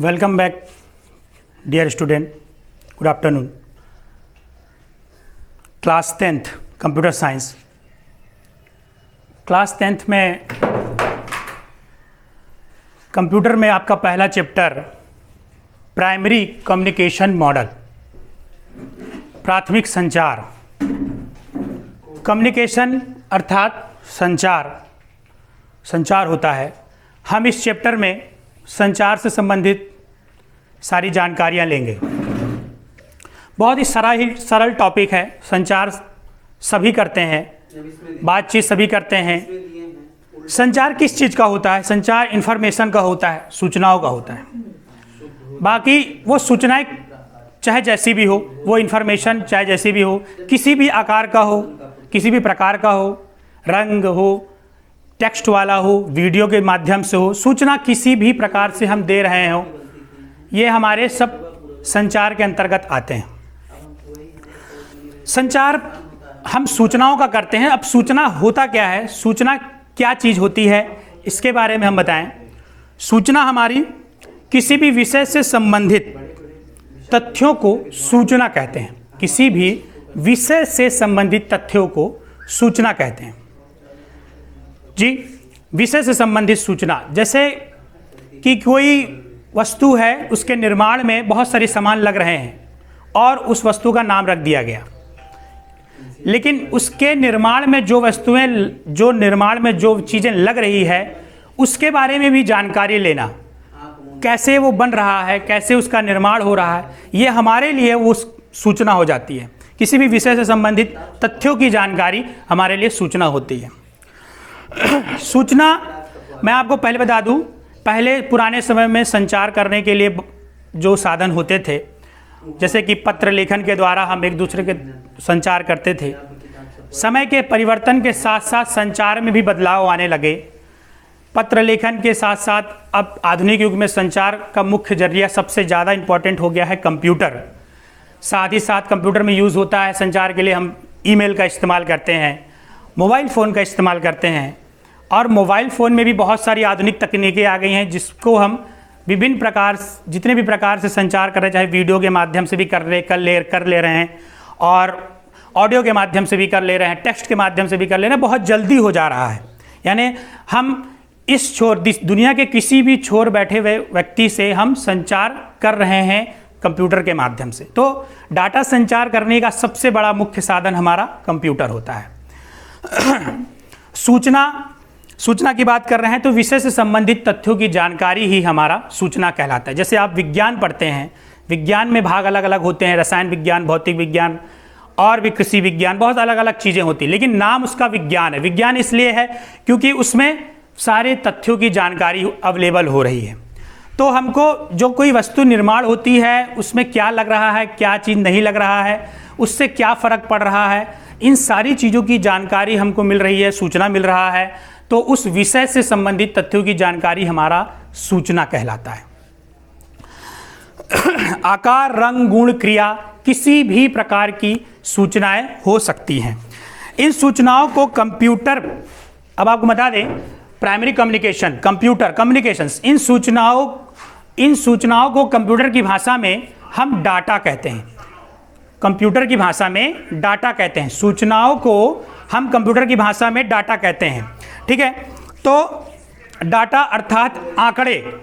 Welcome back dear student, good afternoon. Class 10th computer science. Class 10th में computer में आपका पहला chapter primary communication model, प्राथमिक संचार। कम्युनिकेशन अर्थात संचार होता है। हम इस चैप्टर में संचार से संबंधित सारी जानकारियाँ लेंगे। बहुत ही सरल टॉपिक है। संचार सभी करते हैं, बातचीत सभी करते हैं। संचार किस चीज़ का होता है? संचार इन्फॉर्मेशन का होता है, सूचनाओं का होता है। बाकी वो सूचनाएं चाहे जैसी भी हो, वो इन्फॉर्मेशन चाहे जैसी भी हो, किसी भी आकार का हो, किसी भी प्रकार का हो, रंग हो, टेक्स्ट वाला हो, वीडियो के माध्यम से हो, सूचना किसी भी प्रकार से हम दे रहे हो, ये हमारे सब संचार के अंतर्गत आते हैं। संचार हम सूचनाओं का करते हैं। अब सूचना होता क्या है, सूचना क्या चीज़ होती है, इसके बारे में हम बताएं। सूचना हमारी किसी भी विषय से संबंधित तथ्यों को सूचना कहते हैं। किसी भी विषय से संबंधित तथ्यों को सूचना कहते हैं जी। विषय से संबंधित सूचना, जैसे कि कोई वस्तु है, उसके निर्माण में बहुत सारे सामान लग रहे हैं और उस वस्तु का नाम रख दिया गया, लेकिन उसके निर्माण में जो निर्माण में जो चीज़ें लग रही है उसके बारे में भी जानकारी लेना, कैसे वो बन रहा है, कैसे उसका निर्माण हो रहा है, ये हमारे लिए वो सूचना हो जाती है। किसी भी विषय से संबंधित तथ्यों की जानकारी हमारे लिए सूचना होती है। सूचना मैं आपको पहले बता दूं, पहले पुराने समय में संचार करने के लिए जो साधन होते थे, जैसे कि पत्र लेखन के द्वारा हम एक दूसरे के संचार करते थे। समय के परिवर्तन के साथ साथ संचार में भी बदलाव आने लगे। पत्र लेखन के साथ साथ अब आधुनिक युग में संचार का मुख्य जरिया सबसे ज़्यादा इम्पोर्टेंट हो गया है कंप्यूटर। साथ ही साथ कंप्यूटर में यूज़ होता है संचार के लिए, हम ईमेल का इस्तेमाल करते हैं, मोबाइल फ़ोन का इस्तेमाल करते हैं, और मोबाइल फ़ोन में भी बहुत सारी आधुनिक तकनीकें आ गई हैं जिसको हम विभिन्न प्रकार, जितने भी प्रकार से संचार कर रहे हैं, चाहे वीडियो के माध्यम से भी कर ले रहे हैं, और ऑडियो के माध्यम से भी कर ले रहे हैं, टेक्स्ट के माध्यम से भी कर ले रहे हैं। बहुत जल्दी हो जा रहा है। यानी हम इस दुनिया के किसी भी छोर बैठे हुए व्यक्ति से हम संचार कर रहे हैं कंप्यूटर के माध्यम से। तो डाटा संचार करने का सबसे बड़ा मुख्य साधन हमारा कंप्यूटर होता है। सूचना की बात कर रहे हैं तो विषय से संबंधित तथ्यों की जानकारी ही हमारा सूचना कहलाता है। जैसे आप विज्ञान पढ़ते हैं, विज्ञान में भाग अलग अलग होते हैं, रसायन विज्ञान, भौतिक विज्ञान और भी कृषि विज्ञान, बहुत अलग अलग चीज़ें होती हैं, लेकिन नाम उसका विज्ञान है। विज्ञान इसलिए है क्योंकि उसमें सारे तथ्यों की जानकारी अवेलेबल हो रही है। तो हमको जो कोई वस्तु निर्माण होती है उसमें क्या लग रहा है, क्या चीज़ नहीं लग रहा है, उससे क्या फ़र्क पड़ रहा है, इन सारी चीज़ों की जानकारी हमको मिल रही है, सूचना मिल रहा है। तो उस विषय से संबंधित तथ्यों की जानकारी हमारा सूचना कहलाता है। आकार, रंग, गुण, क्रिया, किसी भी प्रकार की सूचनाएं हो सकती हैं। इन सूचनाओं को कंप्यूटर, अब आपको बता दें, प्राइमरी कम्युनिकेशन, कंप्यूटर कम्युनिकेशंस, इन सूचनाओं को कंप्यूटर की भाषा में हम डाटा कहते हैं। कंप्यूटर की भाषा में डाटा कहते हैं। सूचनाओं को हम कंप्यूटर की भाषा में डाटा कहते हैं। ठीक है, तो डाटा अर्थात आंकड़े।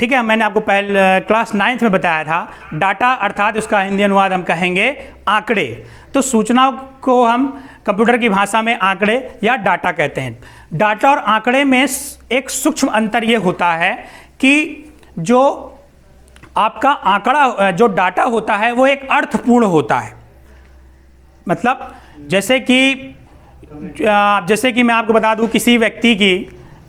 ठीक है, मैंने आपको पहले क्लास 9th में बताया था, डाटा अर्थात उसका हिंदी अनुवाद हम कहेंगे आंकड़े। तो सूचनाओं को हम कंप्यूटर की भाषा में आंकड़े या डाटा कहते हैं। डाटा और आंकड़े में एक सूक्ष्म अंतर ये होता है कि जो आपका आंकड़ा, जो डाटा होता है वो एक अर्थपूर्ण होता है। मतलब जैसे कि मैं आपको बता दूं, किसी व्यक्ति की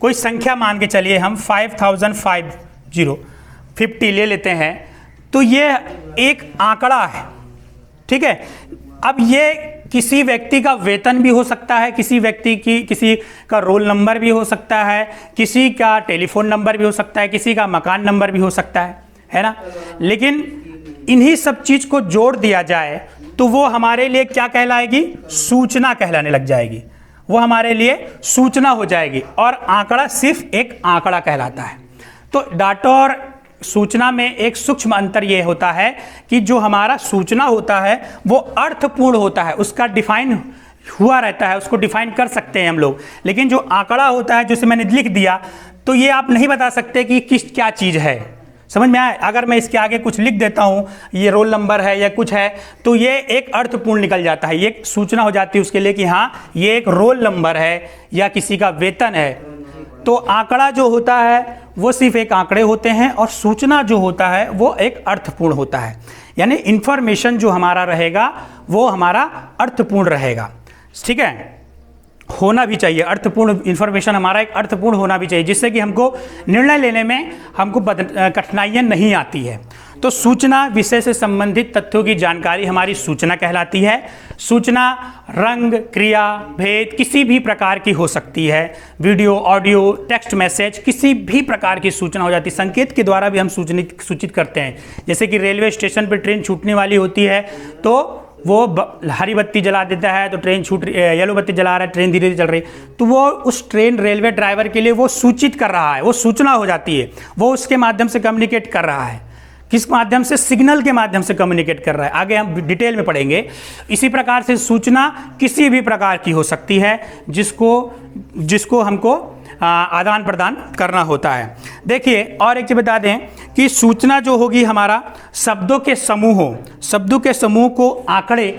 कोई संख्या मान के चलिए, हम 5050 ले लेते हैं, तो ये एक आंकड़ा है। ठीक है, अब ये किसी व्यक्ति का वेतन भी हो सकता है, किसी का रोल नंबर भी हो सकता है, किसी का टेलीफोन नंबर भी हो सकता है, किसी का मकान नंबर भी हो सकता है ना। लेकिन इन्हीं सब चीज़ को जोड़ दिया जाए तो वो हमारे लिए क्या कहलाएगी? सूचना कहलाने लग जाएगी। वो हमारे लिए सूचना हो जाएगी, और आंकड़ा सिर्फ एक आंकड़ा कहलाता है। तो डाटा और सूचना में एक सूक्ष्म अंतर ये होता है कि जो हमारा सूचना होता है वो अर्थपूर्ण होता है, उसका डिफाइन हुआ रहता है, उसको डिफाइन कर सकते हैं हम लोग। लेकिन जो आंकड़ा होता है, जैसे मैंने लिख दिया, तो ये आप नहीं बता सकते कि क्या चीज़ है। समझ में आया? अगर मैं इसके आगे कुछ लिख देता हूँ, ये रोल नंबर है या कुछ है, तो ये एक अर्थपूर्ण निकल जाता है, ये एक सूचना हो जाती है उसके लिए कि हाँ ये एक रोल नंबर है या किसी का वेतन है। तो आंकड़ा जो होता है वो सिर्फ एक आंकड़े होते हैं, और सूचना जो होता है वो एक अर्थपूर्ण होता है। यानी इंफॉर्मेशन जो हमारा रहेगा वो हमारा अर्थपूर्ण रहेगा। ठीक है, होना भी चाहिए अर्थपूर्ण इंफॉर्मेशन, हमारा एक अर्थपूर्ण होना भी चाहिए, जिससे कि हमको निर्णय लेने में हमको कठिनाइयाँ नहीं आती है। तो सूचना विषय से संबंधित तथ्यों की जानकारी हमारी सूचना कहलाती है। सूचना रंग, क्रिया, भेद किसी भी प्रकार की हो सकती है, वीडियो, ऑडियो, टेक्स्ट मैसेज, किसी भी प्रकार की सूचना हो जाती है। संकेत के द्वारा भी हम सूचित करते हैं। जैसे कि रेलवे स्टेशन पर ट्रेन छूटने वाली होती है तो वो हरी बत्ती जला देता है, तो ट्रेन येलो बत्ती जला रहा है, ट्रेन धीरे धीरे चल रही, तो वो उस ट्रेन रेलवे ड्राइवर के लिए वो सूचित कर रहा है, वो सूचना हो जाती है, वो उसके माध्यम से कम्युनिकेट कर रहा है। किस माध्यम से? सिग्नल के माध्यम से कम्युनिकेट कर रहा है। आगे हम डिटेल में पढ़ेंगे। इसी प्रकार से सूचना किसी भी प्रकार की हो सकती है जिसको हमको आदान प्रदान करना होता है। देखिए, और एक चीज बता दें कि सूचना जो होगी हमारा शब्दों के समूह को आंकड़े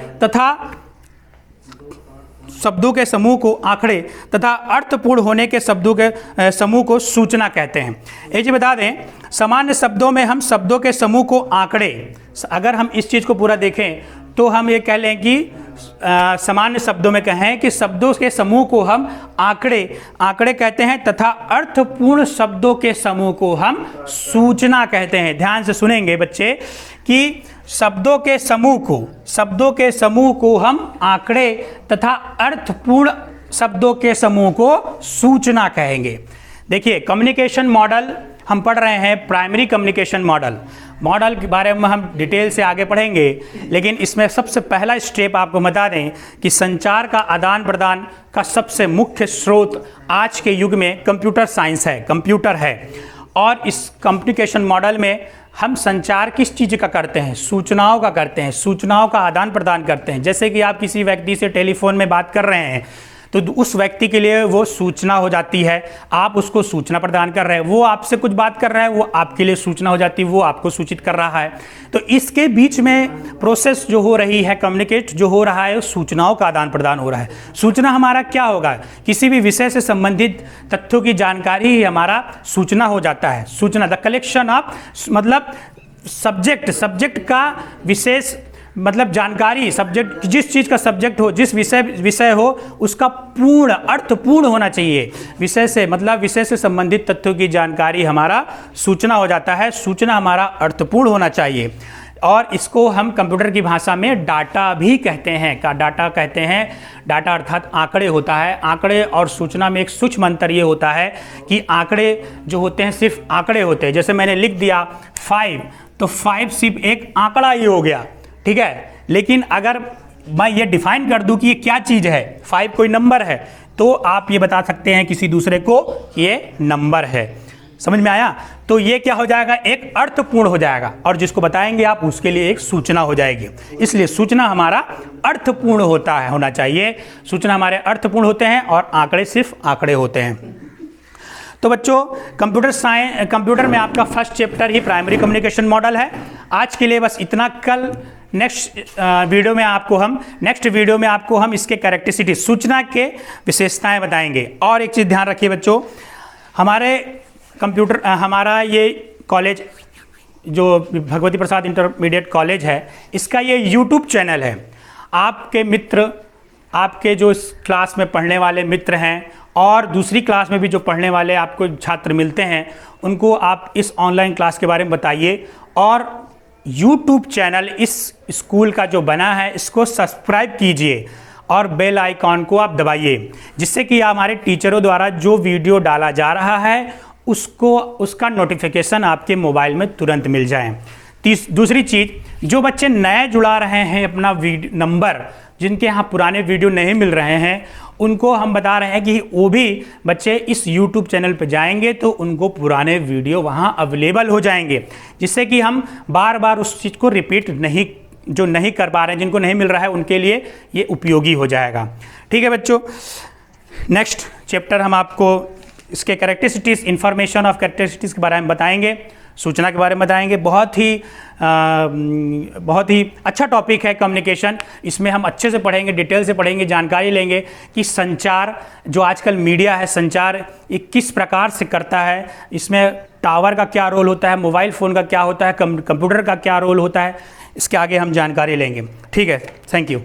तथा अर्थपूर्ण होने के शब्दों के समूह को सूचना कहते हैं। एक चीज बता दें, सामान्य शब्दों में हम शब्दों के समूह को आंकड़े, अगर हम इस चीज को पूरा देखें तो हम ये कह लें कि सामान्य शब्दों में कहें कि शब्दों के समूह को हम आंकड़े कहते हैं, तथा अर्थपूर्ण शब्दों के समूह को हम सूचना कहते हैं। ध्यान से सुनेंगे बच्चे कि शब्दों के समूह को हम आंकड़े तथा अर्थपूर्ण शब्दों के समूह को सूचना कहेंगे। देखिए, कम्युनिकेशन मॉडल हम पढ़ रहे हैं, प्राइमरी कम्युनिकेशन मॉडल के बारे में हम डिटेल से आगे पढ़ेंगे, लेकिन इसमें सबसे पहला स्टेप आपको बता दें कि संचार का आदान प्रदान का सबसे मुख्य स्रोत आज के युग में कंप्यूटर साइंस है, कंप्यूटर है। और इस कम्युनिकेशन मॉडल में हम संचार किस चीज़ का करते हैं? सूचनाओं का करते हैं, सूचनाओं का आदान प्रदान करते हैं। जैसे कि आप किसी व्यक्ति से टेलीफोन में बात कर रहे हैं तो उस व्यक्ति के लिए वो सूचना हो जाती है, आप उसको सूचना प्रदान कर रहे हैं। वो आपसे कुछ बात कर रहा है, वो आपके लिए सूचना हो जाती है, वो आपको सूचित कर रहा है। तो इसके बीच में प्रोसेस जो हो रही है, कम्युनिकेट जो हो रहा है, सूचनाओं का आदान प्रदान हो रहा है। सूचना हमारा क्या होगा? किसी भी विषय से संबंधित तथ्यों की जानकारी ही हमारा सूचना हो जाता है। सूचना द कलेक्शन ऑफ, मतलब सब्जेक्ट का विशेष मतलब जानकारी, सब्जेक्ट जिस चीज़ का सब्जेक्ट हो, जिस विषय हो, उसका पूर्ण अर्थपूर्ण होना चाहिए। विषय से संबंधित तथ्यों की जानकारी हमारा सूचना हो जाता है। सूचना हमारा अर्थपूर्ण होना चाहिए, और इसको हम कंप्यूटर की भाषा में डाटा भी कहते हैं। डाटा अर्थात आंकड़े होता है। आंकड़े और सूचना में एक सूक्ष्म अंतर ये होता है कि आंकड़े जो होते हैं सिर्फ आंकड़े होते हैं। जैसे मैंने लिख दिया 5, तो 5 सिर्फ एक आंकड़ा ही हो गया, ठीक है। लेकिन अगर मैं ये डिफाइन कर दूं कि ये क्या चीज़ है, 5 कोई नंबर है, तो आप ये बता सकते हैं किसी दूसरे को ये नंबर है। समझ में आया? तो ये क्या हो जाएगा? एक अर्थपूर्ण हो जाएगा, और जिसको बताएंगे आप उसके लिए एक सूचना हो जाएगी। इसलिए सूचना हमारा अर्थपूर्ण होना चाहिए। सूचना हमारे अर्थपूर्ण होते हैं और आंकड़े सिर्फ आंकड़े होते हैं। तो बच्चों, कंप्यूटर में आपका फर्स्ट चैप्टर ही प्राइमरी कम्युनिकेशन मॉडल है। आज के लिए बस इतना। कल नेक्स्ट वीडियो में आपको हम इसके कैरेक्टरिस्टिक, सूचना के विशेषताएं बताएंगे। और एक चीज़ ध्यान रखिए बच्चों, हमारा ये कॉलेज जो भगवती प्रसाद इंटरमीडिएट कॉलेज है, इसका ये यूट्यूब चैनल है। आपके मित्र, आपके जो इस क्लास में पढ़ने वाले मित्र हैं और दूसरी क्लास में भी जो पढ़ने वाले आपको छात्र मिलते हैं, उनको आप इस ऑनलाइन क्लास के बारे में बताइए। और यूट्यूब चैनल इस स्कूल का जो बना है, इसको सब्सक्राइब कीजिए और बेल आइकॉन को आप दबाइए, जिससे कि हमारे टीचरों द्वारा जो वीडियो डाला जा रहा है उसका नोटिफिकेशन आपके मोबाइल में तुरंत मिल जाए। दूसरी चीज़, जो बच्चे नए जुड़ा रहे हैं अपना नंबर, जिनके यहाँ पुराने वीडियो नहीं मिल रहे हैं, उनको हम बता रहे हैं कि वो भी बच्चे इस YouTube चैनल पे जाएंगे तो उनको पुराने वीडियो वहाँ अवेलेबल हो जाएंगे, जिससे कि हम बार बार उस चीज़ को रिपीट जो नहीं कर पा रहे हैं, जिनको नहीं मिल रहा है, उनके लिए ये उपयोगी हो जाएगा। ठीक है बच्चों, नेक्स्ट चैप्टर हम आपको इसके कैरेक्टरिस्टिक्स, इंफॉर्मेशन ऑफ कैरेक्टरिस्टिक्स के बारे में बताएंगे, सूचना के बारे में बताएंगे। बहुत ही अच्छा टॉपिक है कम्युनिकेशन। इसमें हम अच्छे से पढ़ेंगे, डिटेल से पढ़ेंगे, जानकारी लेंगे कि संचार जो आजकल मीडिया है, संचार ये किस प्रकार से करता है, इसमें टावर का क्या रोल होता है, मोबाइल फ़ोन का क्या होता है, कंप्यूटर का क्या रोल होता है, इसके आगे हम जानकारी लेंगे। ठीक है, थैंक यू।